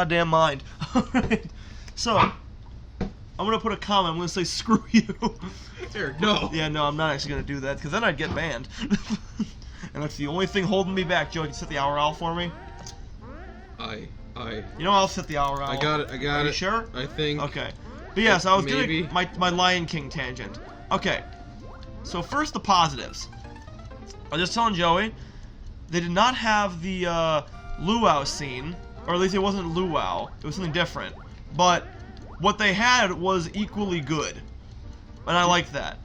goddamn mind. Alright, so, I'm gonna put a comment, I'm gonna say screw you. Eric, no. Yeah, no, I'm not actually gonna do that, because then I'd get banned. And that's the only thing holding me back. Joe, can you set the hour owl for me? You know, I'll set the hour owl. I got it. Are you sure? I think. Okay. But yes, I was Maybe. doing my Lion King tangent. Okay. So first, the positives. I was just telling Joey, they did not have the luau scene, or at least it wasn't luau. It was something different. But what they had was equally good, and I like that.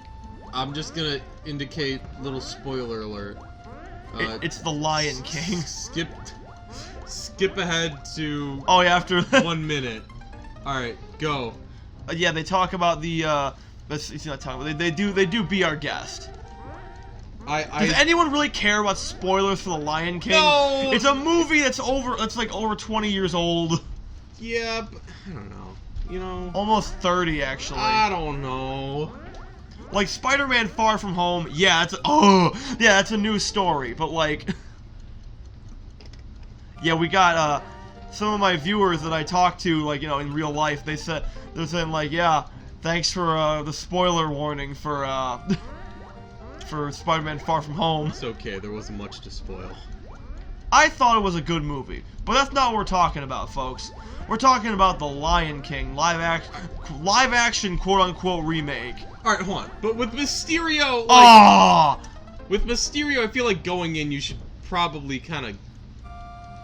I'm just gonna indicate little spoiler alert. It's the Lion King. Skip ahead to. Oh yeah, after 1 minute. All right, go. Yeah, they talk about the. It's not talking about. They do Be Our Guest. Does anyone really care about spoilers for the Lion King? No. It's a movie that's like over 20 years old. Yeah, but I don't know. You know. Almost 30 actually. I don't know. Like Spider-Man: Far From Home. Yeah, that's a new story. But like, yeah, we got some of my viewers that I talked to, like, you know, in real life. They're saying like, yeah, thanks for the spoiler warning for for Spider-Man: Far From Home. It's okay. There wasn't much to spoil. I thought it was a good movie, but that's not what we're talking about, folks. We're talking about the Lion King live action quote-unquote remake. All right, hold on. But with Mysterio, with Mysterio, I feel like going in, you should probably kind of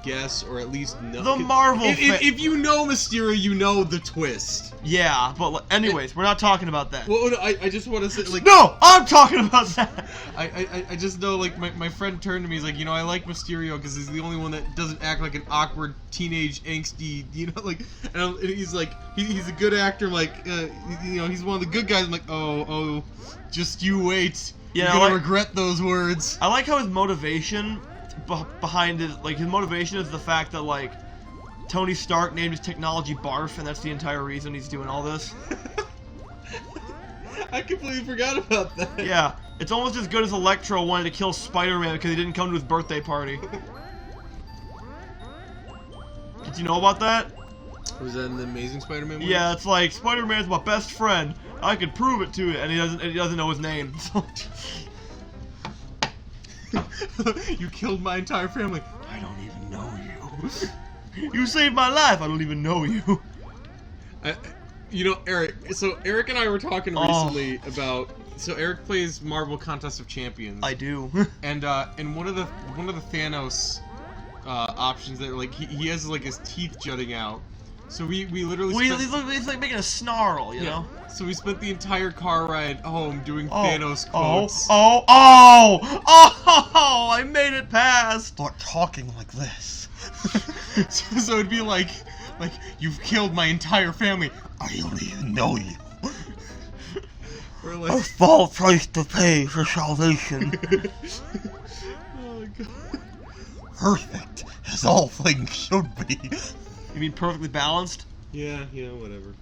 guess, or at least know. The Marvel. If you know Mysterio, you know the twist. Yeah, but anyways, we're not talking about that. Well, no, I just want to say, like. No, I'm talking about that. I just know, like, my friend turned to me, he's like, you know, I like Mysterio because he's the only one that doesn't act like an awkward teenage angsty, you know, like. And he's like, he's a good actor. I'm like, you know, he's one of the good guys. I'm like, oh, just you wait. Yeah, You're gonna regret those words. I like how his motivation behind his motivation is the fact that, like, Tony Stark named his technology Barf, and that's the entire reason he's doing all this. I completely forgot about that. Yeah, it's almost as good as Electro wanted to kill Spider-Man because he didn't come to his birthday party. Did you know about that? Was that in the Amazing Spider-Man movie? Yeah, it's like, Spider-Man's my best friend. I could prove it to you, and he doesn't know his name. You killed my entire family. I don't even know you. You saved my life. I don't even know you. You know, Eric. So Eric and I were talking recently about. So Eric plays Marvel Contest of Champions. I do. And one of the Thanos options that, like, he has, like, his teeth jutting out. So we literally. He's like making a snarl, you know. So we spent the entire car ride home doing Thanos quotes. Oh! I made it past. Start talking like this. So it'd be like, you've killed my entire family. I don't even know you. Or like, A small price to pay for salvation. oh god. Perfect, as all things should be. You mean perfectly balanced? Yeah, whatever.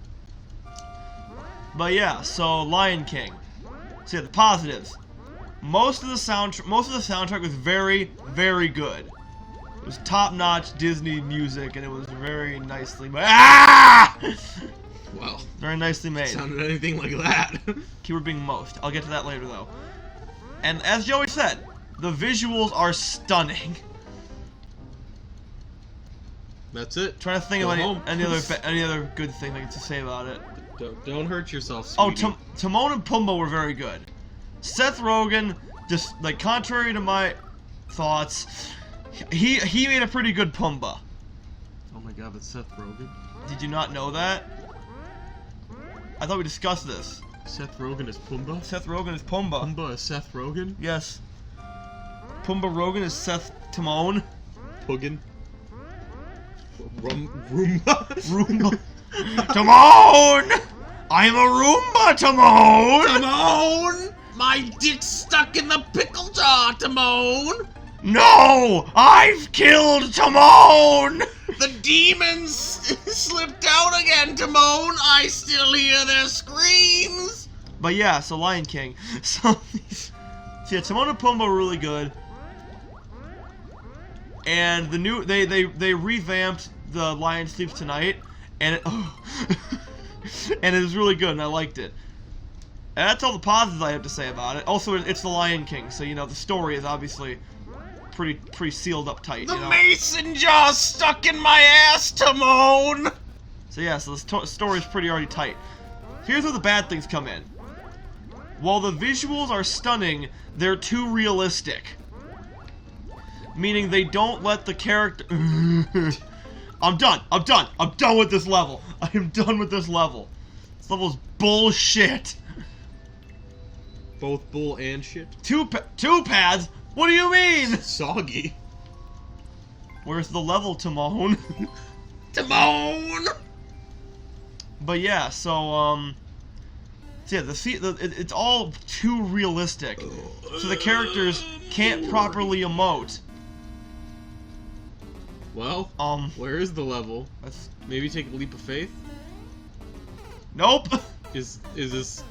But yeah, so Lion King. So yeah, the positives. Most of the soundtrack was very, very good. It was top-notch Disney music, and it was very nicely made. Wow. Very nicely made. Sounded anything like that. Keyword being most. I'll get to that later, though. And as Joey said, the visuals are stunning. That's it. Trying to think Go of home. any other good thing I get to say about it. Don't hurt yourself, sweetie. Oh, Timon and Pumbaa were very good. Seth Rogen, just like contrary to my thoughts, he made a pretty good Pumbaa. Oh my god, it's Seth Rogen. Did you not know that? I thought we discussed this. Seth Rogen is Pumbaa? Seth Rogen is Pumbaa. Pumbaa is Seth Rogen? Yes. Pumbaa Rogen is Seth Timon. Puggin. Roomba. Roomba. Timon! I'm a Roomba, Timon! Timon! My dick's stuck in the pickle jar, Timon! No! I've killed Timon! The demons slipped out again, Timon! I still hear their screams! But yeah, so Lion King. So yeah, Timon and Pumbaa were really good. And the new they revamped The Lion Sleeps Tonight, and it, and it was really good, and I liked it. And that's all the positives I have to say about it. Also, it's the Lion King, so you know the story is obviously pretty sealed up tight. The you know? mason jaw's stuck in my ass, Timon! So yeah, so the story is pretty already tight. Here's where the bad things come in. While the visuals are stunning, they're too realistic. Meaning they don't let the character... I'm done with this level. I am done with this level. This level's bullshit. Both bull and shit. Two pads? What do you mean? Soggy. Where's the level, Timon? Timon! But yeah, so yeah, it's all too realistic, so the characters can't properly emote. Well, where is the level? Maybe take a leap of faith. Nope. Is this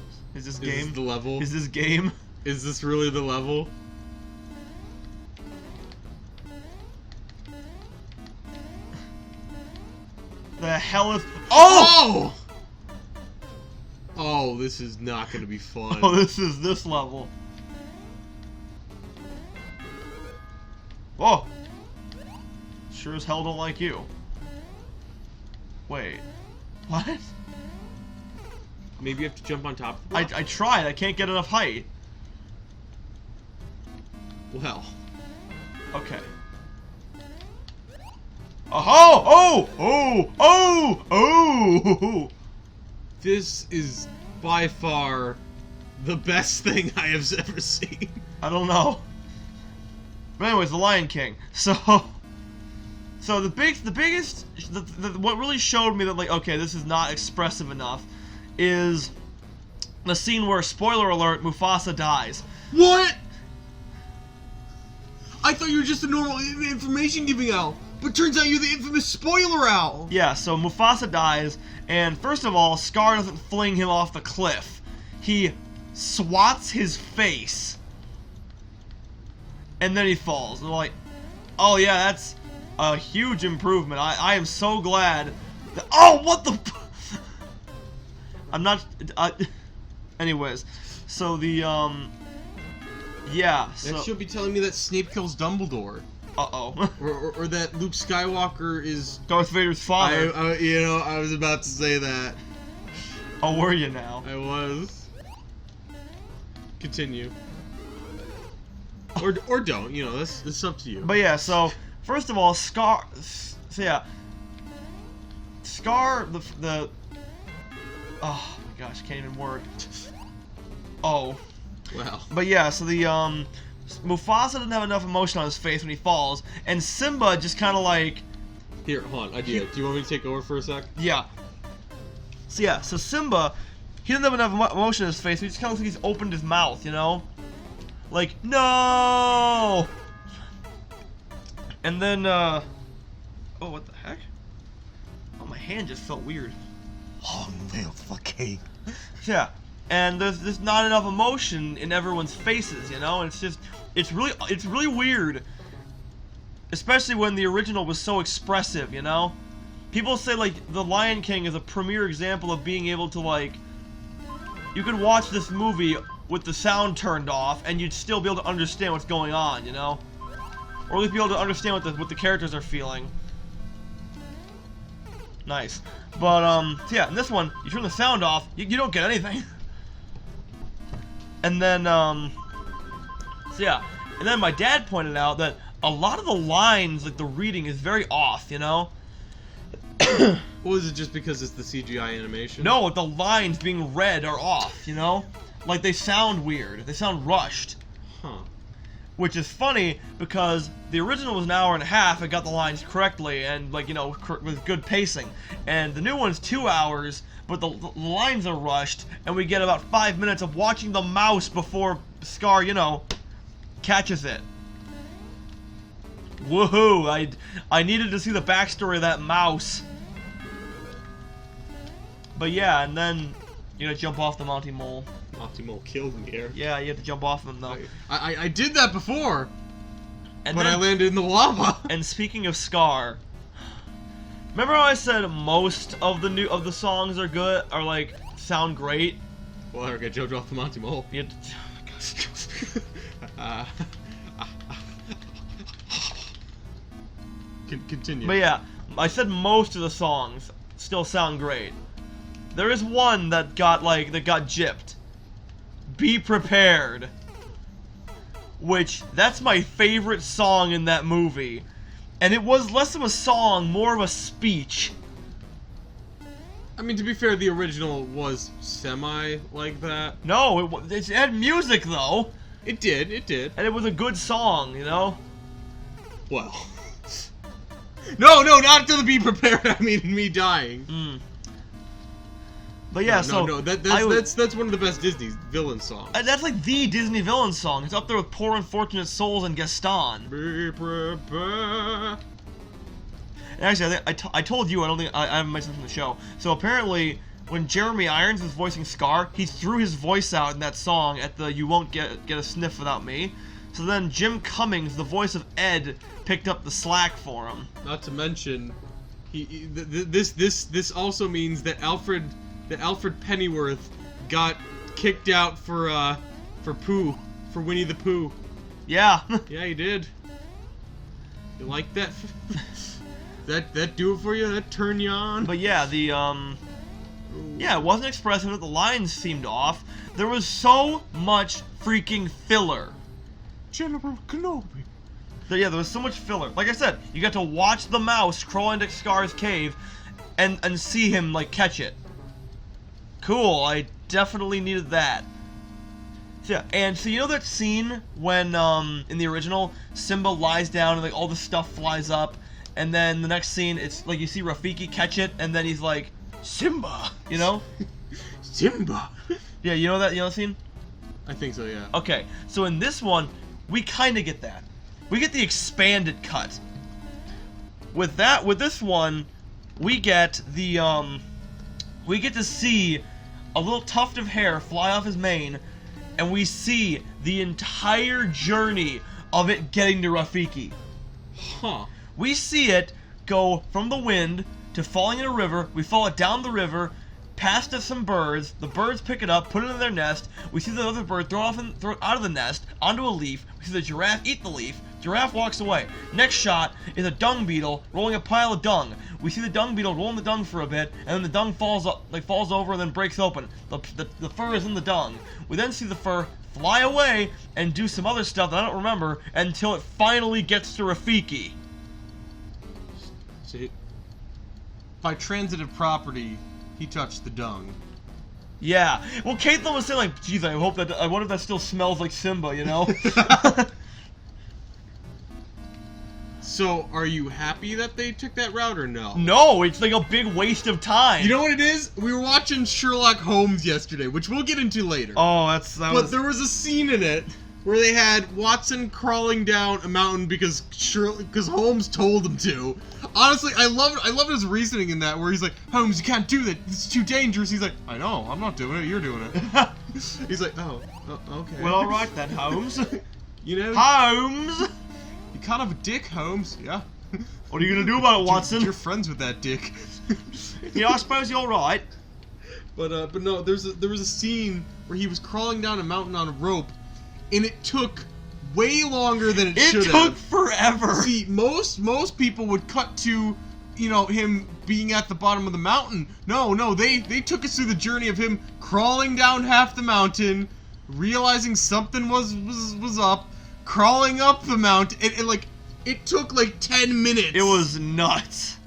game? the level? Is this game? Is this really the level? The hell is? Oh! Oh, this is not gonna be fun. Oh, this is this level. Whoa! Sure as hell don't like you. Wait. What? Maybe you have to jump on top of the block? I tried. I can't get enough height. Well. Okay. Oh! Oh! Oh! Oh! This is by far the best thing I have ever seen. I don't know. But anyways, the Lion King. So what really showed me that, like, okay, this is not expressive enough is the scene where, spoiler alert, Mufasa dies. What? I thought you were just a normal information giving out, but turns out you're the infamous spoiler owl. Yeah, so Mufasa dies, and first of all, Scar doesn't fling him off the cliff. He swats his face, and then he falls. And like, oh yeah, that's a huge improvement. I am so glad that, oh, what the I'm not, anyways, so the, yeah, so... That should be telling me that Snape kills Dumbledore. Uh-oh. or that Luke Skywalker is... Darth Vader's father. I was about to say that. Oh, were you now? I was. Continue. Or don't, you know, it's up to you. But yeah, so, first of all, Scar, so yeah, Scar, the oh my gosh, can't even word. Oh. Wow. But yeah, so the, Mufasa doesn't have enough emotion on his face when he falls, and Simba just kind of like... Here, hold on, idea. Do you want me to take over for a sec? Yeah. So yeah, so Simba, he doesn't have enough emotion on his face, so he just kind of looks like he's opened his mouth, you know? Like, no! And then, oh, what the heck? Oh, my hand just felt weird. Long live the king. Yeah, and there's not enough emotion in everyone's faces, you know? And it's really weird. Especially when the original was so expressive, you know? People say, like, The Lion King is a premier example of being able to, like... You could watch this movie with the sound turned off, and you'd still be able to understand what's going on, you know? Or at least be able to understand what the characters are feeling. Nice. But, so yeah, in this one, you turn the sound off, you don't get anything. And then, so yeah. And then my dad pointed out that a lot of the lines, like, the reading is very off, you know? Well, is it just because it's the CGI animation? No, the lines being read are off, you know? Like, they sound weird. They sound rushed. Huh. Which is funny, because the original was an hour and a half and got the lines correctly and, like, you know, with good pacing. And the new one's 2 hours, but the lines are rushed, and we get about 5 minutes of watching the mouse before Scar, you know, catches it. Woohoo! I needed to see the backstory of that mouse. But yeah, and then you gotta jump off the Monty Mole. Monty Mole killed me here. Yeah, you have to jump off him though. I did that before, And but then, I landed in the lava. And speaking of Scar, Remember how I said most of the songs are good, are like sound great? Well, I got jumped off the Monty Mole. You Continue. But yeah, I said most of the songs still sound great. There is one that got gypped. Be Prepared. Which, that's my favorite song in that movie. And it was less of a song, more of a speech. I mean, to be fair, the original was semi like that. No, it had music though. It did, it did. And it was a good song, you know? Well. No, not until the Be Prepared, I mean me dying. But yeah, that's one of the best Disney villain songs. That's like the Disney villain song. It's up there with Poor Unfortunate Souls and Gaston. Be prepared. And actually, I told you, I haven't mentioned this in the show. So apparently, when Jeremy Irons was voicing Scar, he threw his voice out in that song at the "You Won't Get a Sniff Without Me." So then Jim Cummings, the voice of Ed, picked up the slack for him. Not to mention, this also means that Alfred Pennyworth got kicked out for Winnie the Pooh. Yeah. Yeah, he did. You like that? that do it for you? That turn you on? But yeah, it wasn't expressive. The lines seemed off. There was so much freaking filler. General Kenobi. There was so much filler. Like I said, you got to watch the mouse crawl into Scar's cave and see him, like, catch it. Cool, I definitely needed that. So, yeah, so you know that scene when, in the original, Simba lies down and, like, all the stuff flies up, and then the next scene, it's, like, you see Rafiki catch it, and then he's like, Simba! You know? Simba! Yeah, you know that scene? I think so, yeah. Okay, so in this one, we kind of get that. We get the expanded cut. With this one, we get the, we get to see a little tuft of hair fly off his mane, and we see the entire journey of it getting to Rafiki. Huh. We see it go from the wind to falling in a river. We follow it down the river, past some birds. The birds pick it up, put it in their nest. We see the other bird throw it out of the nest onto a leaf. We see the giraffe eat the leaf. Giraffe walks away. Next shot is a dung beetle rolling a pile of dung. We see the dung beetle rolling the dung for a bit, and then the dung falls over and then breaks open. The fur is in the dung. We then see the fur fly away and do some other stuff that I don't remember until it finally gets to Rafiki. See, by transitive property, he touched the dung. Yeah. Well, Caitlin was saying, like, geez, I wonder if that still smells like Simba, you know? So, are you happy that they took that route or no? No, it's like a big waste of time. You know what it is? We were watching Sherlock Holmes yesterday, which we'll get into later. Oh, But there was a scene in it where they had Watson crawling down a mountain because Holmes told him to. Honestly, I love his reasoning in that, where he's like, Holmes, you can't do that. It's too dangerous. He's like, I know, I'm not doing it. You're doing it. He's like, oh, okay. Well, all right then, Holmes. You know, Holmes. You're kind of a dick, Holmes. Yeah. What are you gonna do about it, Watson? You're friends with that dick. Yeah, I suppose you're right. But no, there was a scene where he was crawling down a mountain on a rope, and it took way longer than it should have. It took forever. See, most people would cut to, you know, him being at the bottom of the mountain. No, they took us through the journey of him crawling down half the mountain, realizing something was up, crawling up the mountain, and like, it took like 10 minutes. It was nuts.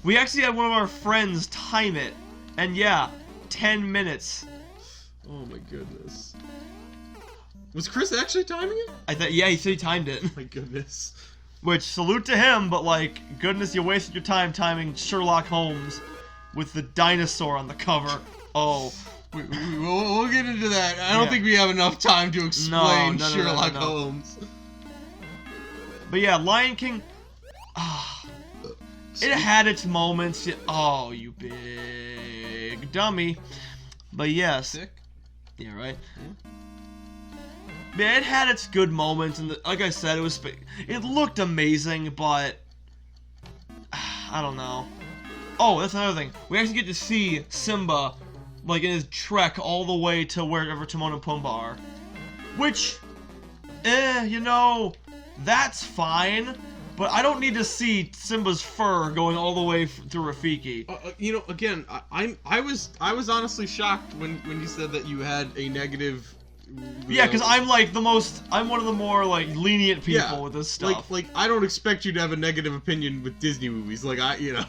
We actually had one of our friends time it, and yeah, 10 minutes. Oh my goodness. Was Chris actually timing it? Yeah, he said he timed it. Oh my goodness. Which, salute to him, but like, goodness, you wasted your time timing Sherlock Holmes with the dinosaur on the cover. Oh. We'll get into that. I don't think we have enough time to explain Sherlock Holmes. But yeah, Lion King, it had its moments. Oh, you big dummy. But yes. Sick? Yeah, right? Yeah. Yeah, it had its good moments, and like I said, it looked amazing, but I don't know. Oh, that's another thing. We actually get to see Simba, like, in his trek all the way to wherever Timon and Pumbaa are. Which, you know, that's fine. But I don't need to see Simba's fur going all the way to Rafiki. You know, again, I was honestly shocked when you said that you had a negative. Yeah, because I'm one of the more like lenient people with this stuff. Like I don't expect you to have a negative opinion with Disney movies. Like Yeah,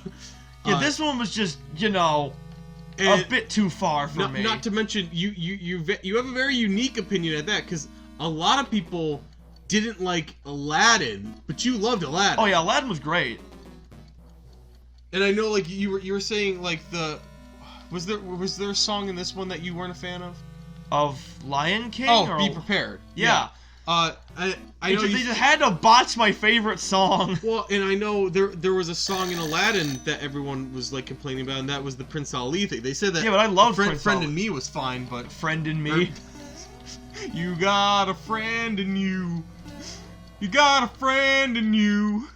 this one was just, you know, a bit too far for me. Not to mention you have a very unique opinion at that, because a lot of people didn't like Aladdin, but you loved Aladdin. Oh yeah, Aladdin was great. And I know, like, you were saying, like, was there a song in this one that you weren't a fan of? Of Lion King? Oh, Be Prepared. Yeah. I know they just had to botch my favorite song. Well, and I know there was a song in Aladdin that everyone was like complaining about, and that was the Prince Ali thing. They said that. Yeah, but I love Friend and Me was fine, but Friend and Me. You got a friend in you. You got a friend in you.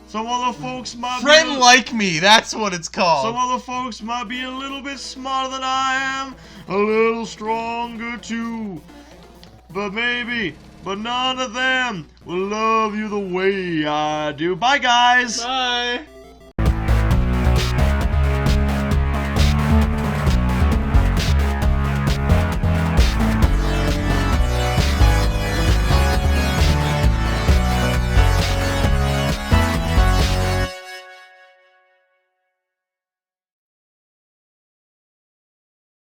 Some other folks might Friend Like Me, that's what it's called. Some other folks might be a little bit smarter than I am, a little stronger too. But none of them will love you the way I do. Bye, guys! Bye!